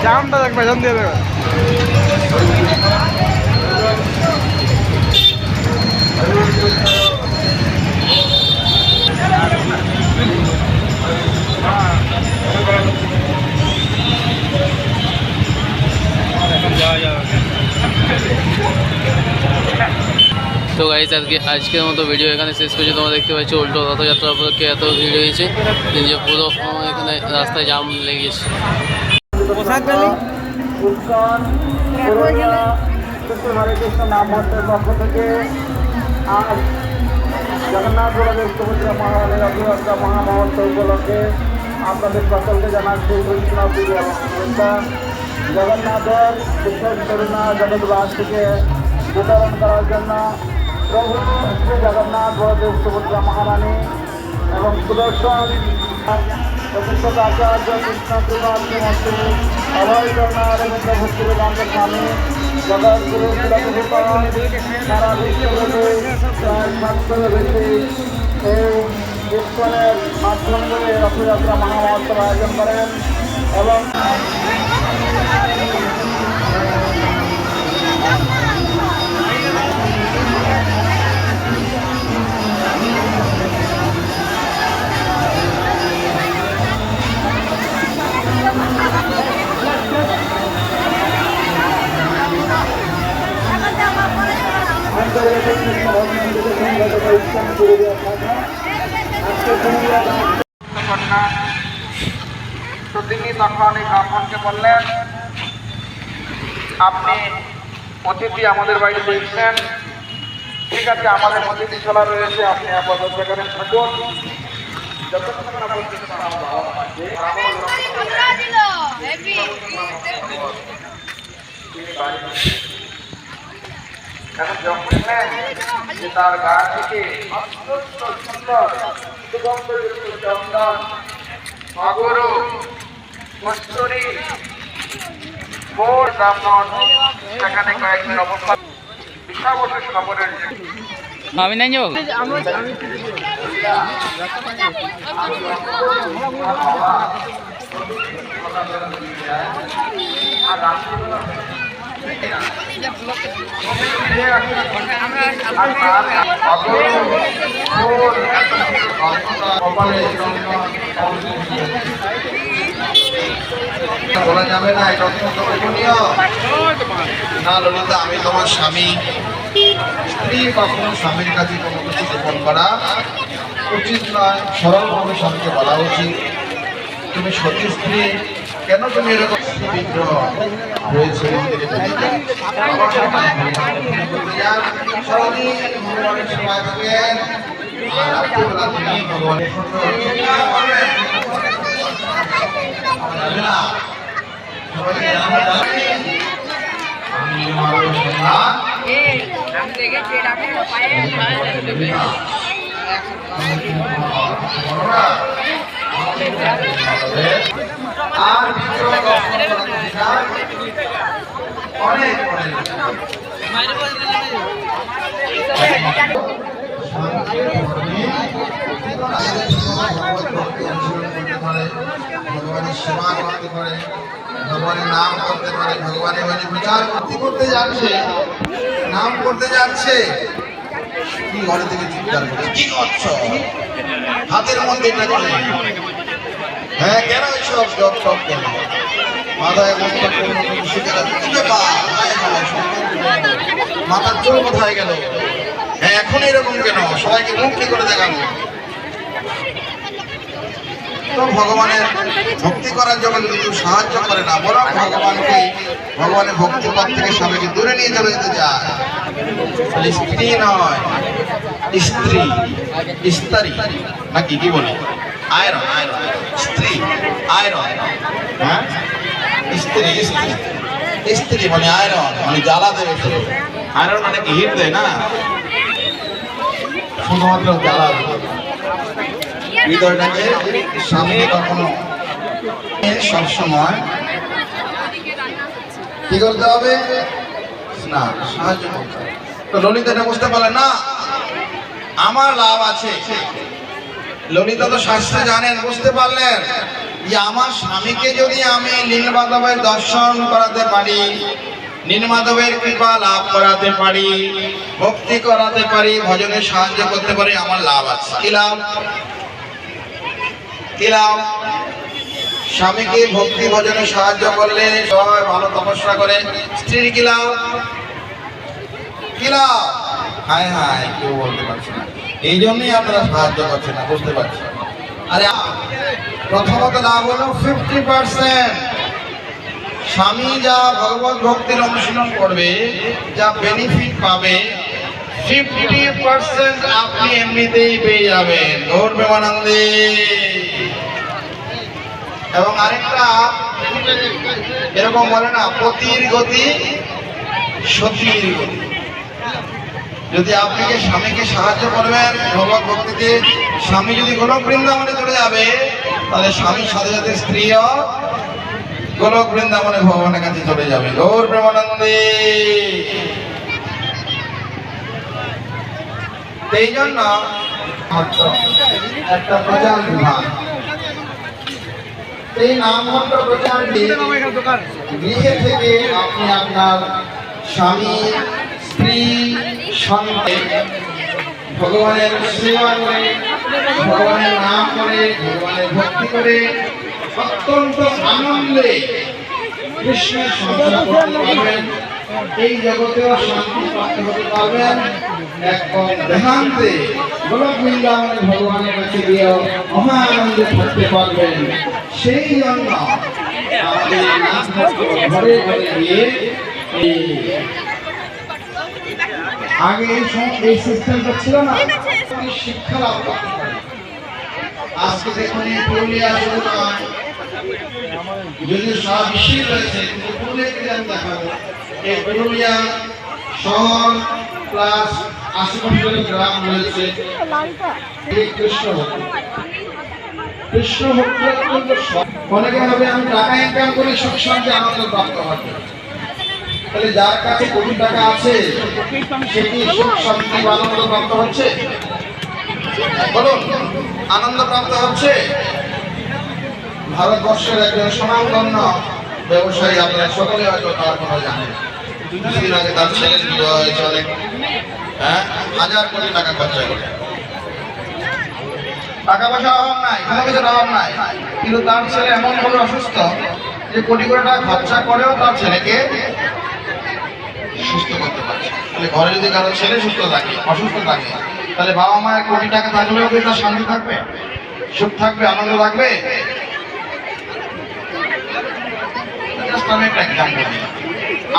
জামটা দেখ পেছন দিয়ে দেবে তো গাইস আজকের মতো ভিডিও এখানে শেষ করছি। তোমরা দেখতে পাচ্ছ উল্টো রথযাত্রা উপলক্ষে এত ভিড় হয়েছে যে পুরো এখানে রাস্তায় জাম লেগে গেছে। হরে কৃষ্ণ নাম মন্ত্রের পক্ষ থেকে আজ জগন্নাথ বলদেব সুভদ্রা মহারানীর রথযাত্রা মহামহোৎসব উপলক্ষে আপনাদের সকলকে জানাচ্ছি কৃষ্ণ প্রিয় এবং শুভেচ্ছা। জগন্নাথের বিশেষ করুণা জগৎবাসীকে বিতরণ করার জন্য প্রভু শ্রী জগন্নাথ বলদেব সুভদ্রা মহারানী এবং সুদর্শন প্রতিষ্ঠিত আচার্য কৃষ্ণ কৃপাশ্রী মন্ত্রী অভয় চরণারবিন্দ ভক্তিবেদান্ত স্বামী জগৎগুরু শিলপ্রভুপাদ সারা বিশ্বব্যাপী প্রায় 700 বেশি এই ইস্কনের মাধ্যম করে রথযাত্রা মহামহোৎসব আয়োজন করেন এবং তো তিনি তখন এই ব্রাহ্মণকে বললেন, আপনি অতিথি আমাদের বাড়িতে এসেছেন, ঠিক আছে, আমাদের অতিথিশালা রয়েছে, আপনি আপাতত সেখানে থাকুন, যতক্ষণ না পর্যন্ত এখন যখন যে তার গা থেকে অত্যন্ত সুন্দর সুগন্ধযুক্ত চন্দন অগরু কস্তুরী মোর ব্রাহ্মণ সেখানে কয়েকদিন অবস্থান বিশাবশেষ খবরের আমি নাই যাবো বলা যাবে না, এটা অত্যন্ত গোপনীয়। না ললিতা, আমি তোমার স্বামী। স্ত্রী কখনো স্বামীর কাছে কোনো কিছু গোপন করা উচিত নয়, সরলভাবে স্বামীকে বলা উচিত। তুমি সতী স্ত্রী, কেন তুমি এরকম বিগ্রহ হয়েছে? ভগবানের সেবা করবেন আর রাত্রিবেলা তিনি ভগবানের সবাইকে জানাবো আমি আমার সন্তান আর অনেক ভগবানের সেবা করতে পারে, ভগবানের নাম করতে পারে, ভগবানের মানে বিচার করতে যাচ্ছে, নাম করতে যাচ্ছে, কি ঘরে থেকে চিৎকার করছে, কি করছো হাতের মধ্যে এটা করে, হ্যাঁ কেন এইসব জব টপ কেন মাথায় মাথার চোখ কোথায় গেল, হ্যাঁ এখন এরকম কেন, সবাইকে মুখ কি করে দেখাবো। তো ভগবানের ভক্তি করার জন্য যদি কেউ সাহায্য করে না, বরং ভগবানকে ভগবানের ভক্তি পথ থেকে সবাইকে দূরে নিয়ে চলে যেতে চায়। স্ত্রী নয়, স্ত্রী, স্ত্রী নাকি কি বলে আয়রন, আয়রন স্ত্রী, আয়রন, হ্যাঁ স্ত্রী, স্ত্রী, স্ত্রী মানে আয়রন, মানে জ্বালা দেবে, আয়রন মানে কি হিট দেয় না, শুধুমাত্র জ্বালা হৃদয়টাকে সামনে কখনো সবসময় কি করতে হবে না, সাহায্য করতে হবে। তো ললিতা এটা বুঝতে পারলেন না, আমার লাভ আছে, ললিতা তো শাস্ত্রে জানেন, বুঝতে পারলেন যে আমার স্বামীকে যদি আমি নীলমাধবের দর্শন করাতে পারি, নীলমাধবের কৃপা লাভ করাতে পারি, ভক্তি করাতে পারি, ভজনে সাহায্য করতে পারি, আমার লাভ আছে। কি লাভ? কি লাভ? স্বামীকে ভক্তি ভজনে সাহায্য করলে, সবাই ভালো তপস্যা করে, স্ত্রীর কি লাভ? কি লাভ? হায় হায় কেউ বলতে পারছে না, এই জন্যই আপনারা সাহায্য করছেন না, বুঝতে পারছেন। আরে প্রথমত লাভ হলো 50%, স্বামী যা ভগবত ভক্তির অনুশীলন করবে, যা বেনিফিট পাবে 50% আপনি এমনিতেই পেয়ে যাবেন, গৌর প্রেমানন্দে। এবং আরেকটা এরকম বলে না, পতির গতি সতীর গতি। যদি আপনি স্বামীকে সাহায্য করবেন ভগবত ভক্তিতে, স্বামী যদি গোলক বৃন্দাবনে চলে যাবে, তাহলে স্বামীর সাথে সাথে স্ত্রীও গোলক বৃন্দাবনে ভগবানের কাছে চলে যাবে, গৌর প্রেমানন্দে। এই জন্য একটা প্রচার বিভাগ, এই নামমন্ত্র প্রচারটি গৃহে থেকে আপনি আপনার স্বামী, স্ত্রী, সন্তান ভগবানের সেবা করে, ভগবানের নাম করে, ভগবানের ভক্তি করে অত্যন্ত আনন্দে কৃষ্ণের সংসার করতে পারবেন, এই জগতেও শান্তি প্রাপ্ত হতে পারবেন, একদম দেহান্তে গোলক বৃন্দাবনে ভগবানের কাছে গিয়েও মহা আনন্দে থাকতে পারবেন। সেই জন্য আমাদের ঘরে ঘরে গিয়ে আগে এই সিস্টেমটা ছিল না, শিক্ষা লাভ করতে পারে। আজকে দেখুন এই পুরুলিয়া শুধু নয়, যদি সারা বিশ্বে রয়েছে, কিন্তু পুরুলিয়াকে আমি দেখাবো, এই পুরুলিয়া শহর প্লাস আশেপাশের গ্রাম রয়েছে, এই কৃষ্ণ ভক্তি, কৃষ্ণ ভক্তি অত্যন্ত। অনেকে ভাবে আমি টাকা ইনকাম করে সুখ শান্তি আনন্দ প্রাপ্ত হবে, তাহলে যার কাছে কোটি টাকা আছে সে কি সুখ শান্তি আনন্দ প্রাপ্ত হচ্ছে? বলুন, আনন্দ প্রাপ্ত হচ্ছে? ভারতবর্ষের একজন স্বনামধন্য ব্যবসায়ী, আপনারা সকলে হয়তো তার কথা জানেন, কিছুদিন আগে তার ছেলের বিবাহ হয়েছে, অনেক 1000 কোটি টাকা খরচা করে। টাকা পয়সা অভাব নাই, কোনো কিছুর অভাব নাই, কিন্তু তার ছেলে এমন ভাবে অসুস্থ যে কোটি কোটি টাকা খরচা করেও তার ছেলেকে সুস্থ করতে পারছে। তাহলে ঘরে যদি কারো ছেলে সুস্থ থাকে, অসুস্থ থাকে, তাহলে বাবা মায়ের কোটি টাকা থাকলেও কি তার শান্তি থাকবে, সুখ থাকবে, আনন্দ থাকবে? আমি একটা এক্সাম্পল দিলাম,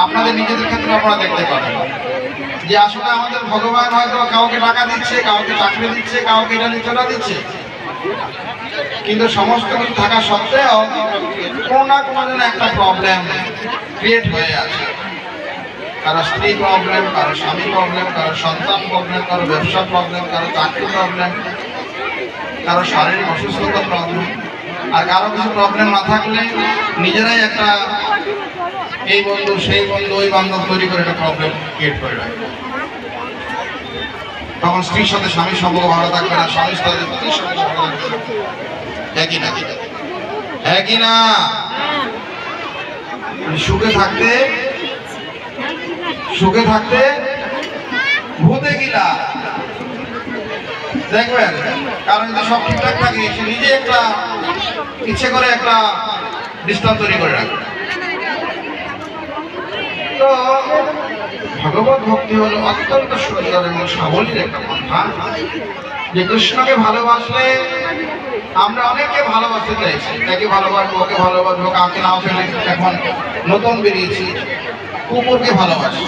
আপনাদের নিজেদের ক্ষেত্রে আপনারা দেখতে পাবেন যে আসলে আমাদের ভগবান হয়তো কাউকে টাকা দিচ্ছে, কাউকে চাকরি দিচ্ছে, কাউকে এটা দিচ্ছে, ওটা দিচ্ছে, কিন্তু সমস্ত কিছু থাকা সত্ত্বেও কোনো না কোনো যেন একটা প্রবলেম ক্রিয়েট হয়ে আছে। কারো স্ত্রী প্রবলেম, কারো স্বামী প্রবলেম, কারো সন্তান প্রবলেম, কারো ব্যবসা প্রবলেম, কারো চাকরি প্রবলেম, কারো শারীরিক অসুস্থতা প্রবলেম। আর কারো কিছু প্রবলেম না থাকলে নিজেরাই একটা এই বন্ধু সেই বন্ধু ওই বান্ধব তৈরি করে একটা প্রবলেম ক্রিয়েট করে রাখে। তখন স্ত্রীর সাথে স্বামীর সম্পর্ক ভালো থাকবে না, স্বামীর সাথে স্ত্রীর সম্পর্ক ভালো থাকবে না। একই না, একই না। সুখে থাকতে ভূতে গিলা দেখবেন। কারণ যদি সব ঠিকঠাক থাকে সে নিজে একটা ইচ্ছে করে একটা ডিস্টার্ব তৈরি করে রাখবে। তো ভগবত ভক্তি হলো অত্যন্ত সুন্দর এবং সাবলীল একটা পন্থা, যে কৃষ্ণকে ভালোবাসলে আমরা অনেককে ভালোবাসতে চাইছি। একে ভালোবাসবো, ওকে ভালোবাসবো, কাউকে নাও ফেলে এখন নতুন বেরিয়েছি কুকুরকে ভালোবাসি।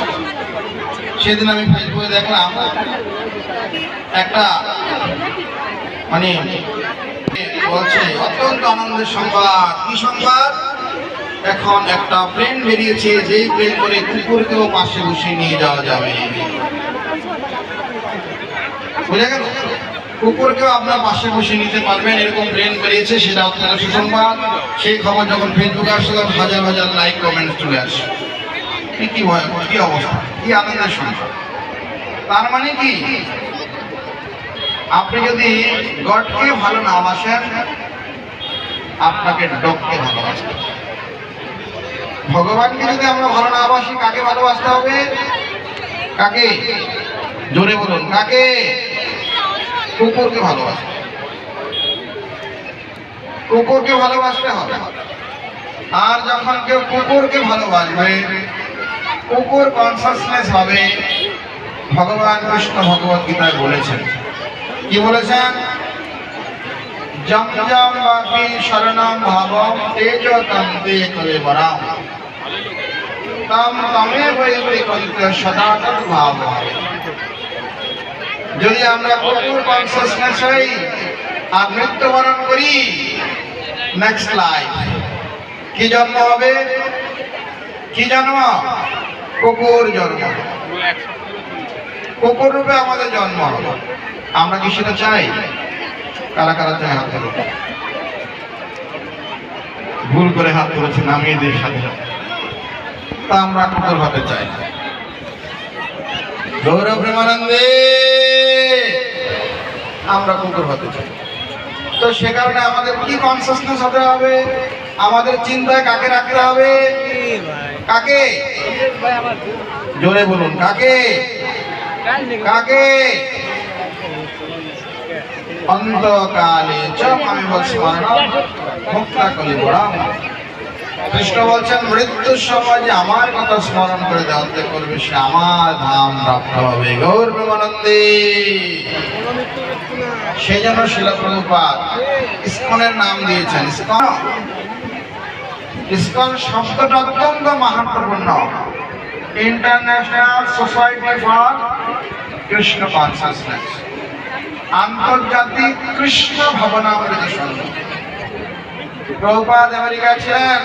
সেদিন আমি ফেসবুকে দেখলাম একটা মানে বলছে অত্যন্ত আনন্দের সংবাদ। কি সংবাদ? এখন একটা প্লেন বেরিয়েছে, যেই প্লেন করে কুকুরকেও পাশে বসিয়ে নিয়ে যাওয়া যাবে। বুঝা গেল? কুকুরকেও আপনার পাশে বসিয়ে নিতে পারবেন, এরকম প্লেন বেরিয়েছে। সেটা অত্যন্ত সুসংবাদ। সেই খবর যখন ফেসবুকে আসছে তখন হাজার হাজার লাইক কমেন্ট চলে আসে। কি ভয়, কি অবস্থা, কি আনন্দের সংসার। তার মানে কি, আপনি যদি গডকে ভালো না বাসেন, আপনাকে ডগকে ভালোবাসতে হবে। ভগবানকে যদি আমরা ভালো না বাসি, কাকে ভালোবাসতে হবে? কাকে? জোরে বলুন, কাকে? কুকুরকে ভালোবাসতে, কুকুরকে ভালোবাসতে হবে। আর যখন কেউ কুকুরকে ভালোবাসবে, কুকুর কনসাসনেস হবে। ভগবান কৃষ্ণ ভগবত গীতায় বলেছেন, কি বলেছেন? জম জম বাপি শরণম ভাবম তেজ তন্তে করে বরাম তম তমে বৈবৈকন্তে সদা তদ্ভাব। যদি আমরা কুকুর কনসাসনেস হই আর মৃত্যুবরণ করি, নেক্সট লাইফ কি জন্ম হবে? কি জন্ম? কুকুর জন্ম। কুকুর রূপে আমাদের জন্ম হবে। আমরা কি সেটা চাই? কারা কারা চাই হাত তুলুন। ভুল করে হাত তুলেছি, নামিয়ে দিয়ে সাথে তা আমরা কুকুর হতে চাই। গৌরব প্রেমানন্দে আমরা কুকুর হতে চাই। তো সে কারণে আমাদের কি কনসাসনেস হতে হবে? আমাদের চিন্তায় কাকে রাখতে হবে? কাকে? জোরে বলুন, কাকে? কাকে? অন্তকালে চ মামেব স্মরণম মুক্তা কলিবরম। কৃষ্ণ বলছেন, মৃত্যুর সময় যে আমার কথা স্মরণ করে দেওয়াতে করবে, সে আমার ধাম প্রাপ্ত হবে। গৌর প্রেমানন্দে। সেই জন্য শিলা প্রভুপাদ ইসকনের নাম দিয়েছেন ইসকন। ইসকন শব্দটা অত্যন্ত মাহাত্ম্যপূর্ণ। International society for Krishna consciousness, আন্তর্জাতিক কৃষ্ণ ভাবনামৃত সংঘ। প্রভুপাদ আমেরিকা ছিলেন,